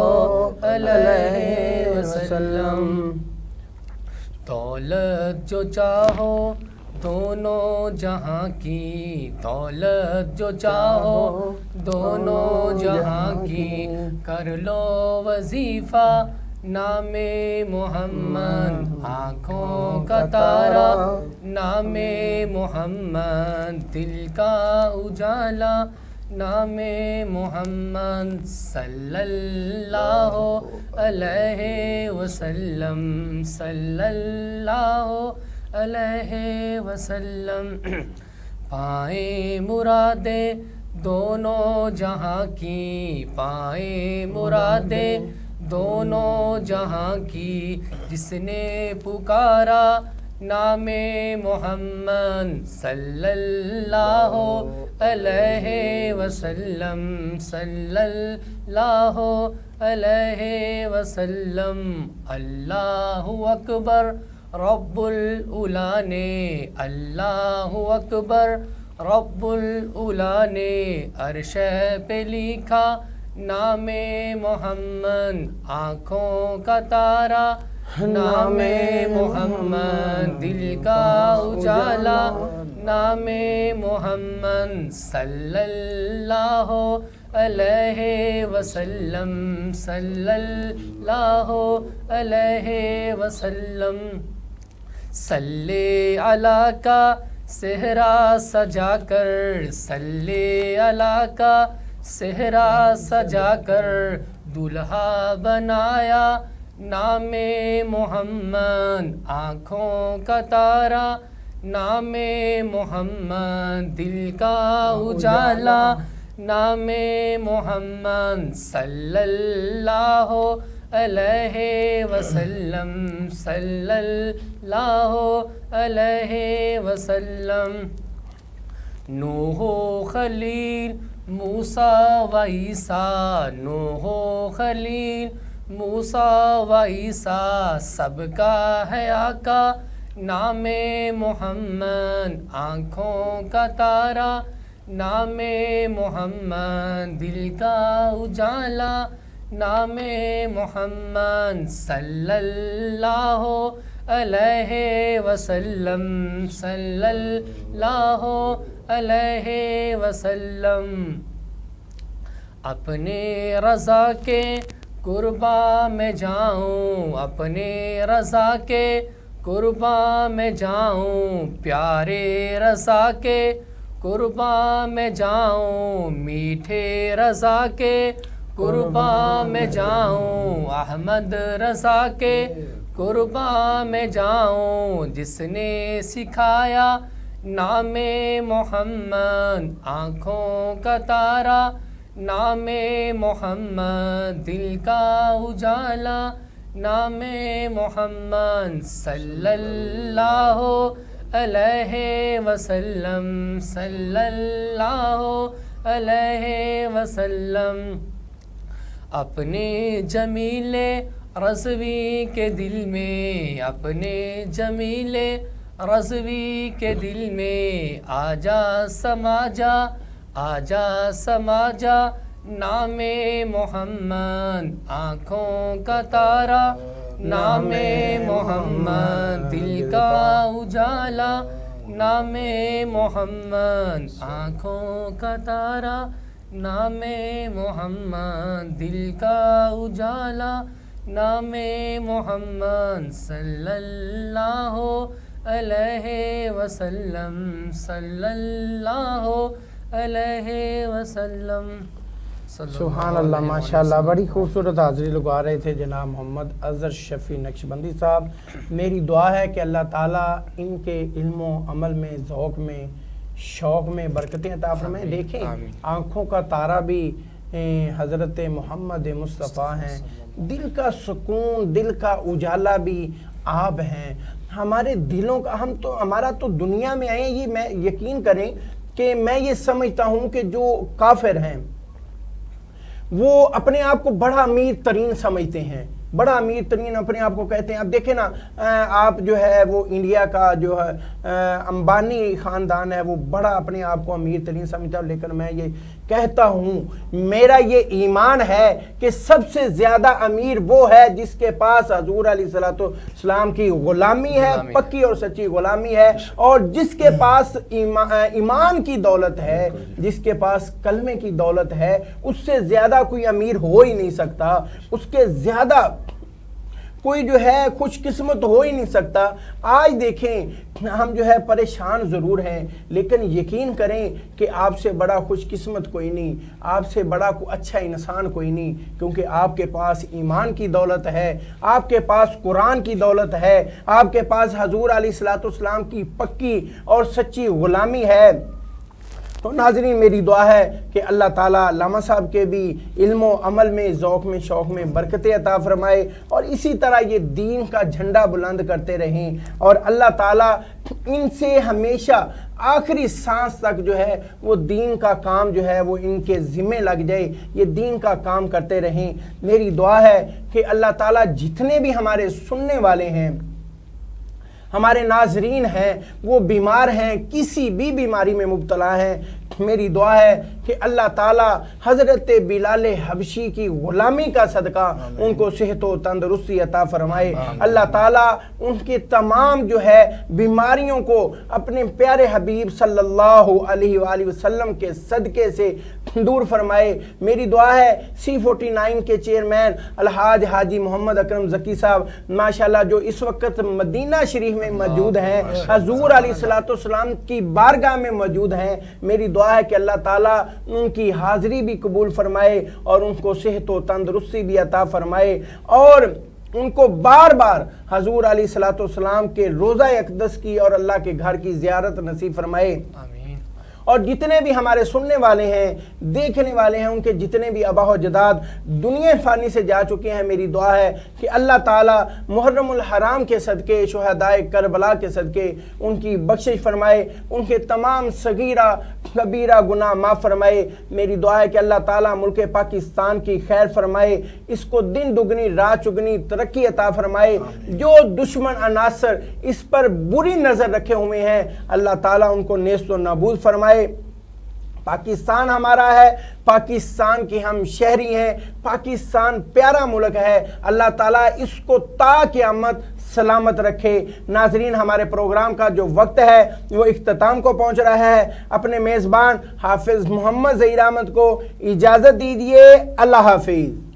علیہ وسلم. دولت جو چاہو دونوں جہاں کی, دولت جو چاہو دونوں جہاں کی, کر لو وظیفہ نام محمد. آنکھوں کا تارا نام محمد, دل کا اجالا نام محمد. صلی اللہ علیہ وسلم, صلی اللہ علیہ وسلم. پائیں مرادیں دونوں جہاں کی, پائیں مرادیں دونوں جہاں کی, جس نے پکارا نام محمد. صلی اللہ علیہ وسلم, صلی اللہ علیہ وسلم. اللہ اکبر رب العلا نے, اللہ اکبر رب العلا نے عرش پہ لکھا نام محمد. آنکھوں کا تارا نام محمد, دل کا اجالا نام محمد. صلی اللہ علیہ وسلم, صلی اللہ علیہ وسلم. صلی علی کا صحرا سجا کر صلی علی کا صحرا سجا کر دلہا بنایا، نام محمد آنکھوں کا تارا، نام محمد دل کا اجالا، نام محمد صلی اللہ علیہ وسلم، صلی اللہ علیہ وسلم۔ نوح و خلیل موسیٰ و عیسیٰ، نوح و خلیل موسیٰ و عیسیٰ، سب کا ہے آقا، نام محمد آنکھوں کا تارا، نام محمد دل کا اجالا، نام محمد صلی اللہ علیہ وسلم، صلی اللہ علیہ وسلم۔ اپنے رضا کے قربا میں جاؤں، اپنے رضا کے قربا میں جاؤں، پیارے رضا کے قربا میں جاؤں، میٹھے رضا کے قربا میں جاؤں، احمد رضا کے قربا میں جاؤں، جس نے سکھایا نام محمد آنکھوں کا تارا، نام محمد دل کا اجالا، نام محمد صلی اللہ علیہ وسلم، صلی اللہ علیہ وسلم۔ اپنے جمیل رضوی کے دل میں، اپنے جمیل رضوی کے دل میں آجا سما جا، آجا سما جا، نام محمد آنکھوں کا تارا، نام محمد دل کا اجالا، نام محمد آنکھوں کا تارا، نام محمد دل کا اجالا، نام محمد صلی اللہ علیہ وسلم، صلی اللہ علیہ وسلم۔ سبحان اللہ، ماشاءاللہ، بڑی خوبصورت حاضری لگا رہے تھے جناب محمد اظہر شفیع نقشبندی صاحب۔ میری دعا ہے کہ اللہ تعالیٰ ان کے علم و عمل میں، ذوق میں، شوق میں برکتیں عطا فرمائیں۔ دیکھیں آنکھوں کا تارا بھی حضرت محمد مصطفیٰ ہیں، دل کا سکون، دل کا اجالا بھی آپ ہیں۔ ہمارے دلوں کا، ہمارا تو دنیا میں آئے، یہ میں یقین کریں کہ میں یہ سمجھتا ہوں کہ جو کافر ہیں وہ اپنے آپ کو بڑا امیر ترین سمجھتے ہیں، بڑا امیر ترین اپنے آپ کو کہتے ہیں۔ اب دیکھیں نا، آپ جو ہے وہ انڈیا کا جو ہے امبانی خاندان ہے، وہ بڑا اپنے آپ کو امیر ترین سمجھتا ہے، لیکن میں یہ کہتا ہوں، میرا یہ ایمان ہے کہ سب سے زیادہ امیر وہ ہے جس کے پاس حضور علیہ السلام کی غلامی ہے، پکی اور سچی غلامی ہے، اور جس کے پاس ایمان کی دولت ہے، جس کے پاس کلمے کی دولت ہے، اس سے زیادہ کوئی امیر ہو ہی نہیں سکتا، اس کے زیادہ کوئی جو ہے خوش قسمت ہو ہی نہیں سکتا۔ آج دیکھیں ہم جو ہے پریشان ضرور ہیں، لیکن یقین کریں کہ آپ سے بڑا خوش قسمت کوئی نہیں، آپ سے بڑا اچھا انسان کوئی نہیں، کیونکہ آپ کے پاس ایمان کی دولت ہے، آپ کے پاس قرآن کی دولت ہے، آپ کے پاس حضور علیہ السلام کی پکی اور سچی غلامی ہے۔ تو ناظرین، میری دعا ہے کہ اللہ تعالیٰ علامہ صاحب کے بھی علم و عمل میں، ذوق میں، شوق میں برکتیں عطا فرمائے، اور اسی طرح یہ دین کا جھنڈا بلند کرتے رہیں، اور اللہ تعالیٰ ان سے ہمیشہ آخری سانس تک جو ہے وہ دین کا کام جو ہے وہ ان کے ذمہ لگ جائے، یہ دین کا کام کرتے رہیں۔ میری دعا ہے کہ اللہ تعالیٰ جتنے بھی ہمارے سننے والے ہیں، ہمارے ناظرین ہیں، وہ بیمار ہیں، کسی بھی بیماری میں مبتلا ہیں، میری دعا ہے کہ اللہ تعالیٰ حضرت بلال حبشی کی غلامی کا صدقہ ان کو صحت و تندرستی عطا فرمائے۔ اللہ تعالیٰ ان کے تمام جو ہے بیماریوں کو اپنے پیارے حبیب صلی اللہ علیہ وآلہ وسلم کے صدقے سے دور فرمائے۔ میری دعا ہے C49 کے چیئرمین الحاج حاجی محمد اکرم زکی صاحب ماشاءاللہ جو اس وقت مدینہ شریف میں موجود ہیں، حضور علیہ الصلوۃ والسلام کی بارگاہ میں موجود ہیں، میری دعا ہے کہ اللہ تعالیٰ ان کی حاضری بھی قبول فرمائے اور ان کو صحت و تندرستی بھی عطا فرمائے اور ان کو بار بار حضور علیہ الصلوۃ والسلام کے روضہ اقدس کی اور اللہ کے گھر کی زیارت نصیب فرمائے۔ آمین۔ اور جتنے بھی ہمارے سننے والے ہیں، دیکھنے والے ہیں، ان کے جتنے بھی آبا و جداد دنیا فانی سے جا چکے ہیں، میری دعا ہے کہ اللہ تعالیٰ محرم الحرام کے صدقے، شہدائے کربلا کے صدقے ان کی بخشش فرمائے، ان کے تمام صغیرہ کبیرہ گناہ معاف فرمائے۔ میری دعا ہے کہ اللہ تعالیٰ ملک پاکستان کی خیر فرمائے، اس کو دن دگنی رات چگنی ترقی عطا فرمائے۔ جو دشمن عناصر اس پر بری نظر رکھے ہوئے ہیں، اللہ تعالیٰ ان کو نیست و نابود فرمائے۔ پاکستان ہمارا ہے، پاکستان کی ہم شہری ہیں، پاکستان پیارا ملک ہے، اللہ تعالیٰ اس کو تا قیامت سلامت رکھے۔ ناظرین، ہمارے پروگرام کا جو وقت ہے وہ اختتام کو پہنچ رہا ہے۔ اپنے میزبان حافظ محمد ظہیر احمد کو اجازت دیجیے۔ اللہ حافظ۔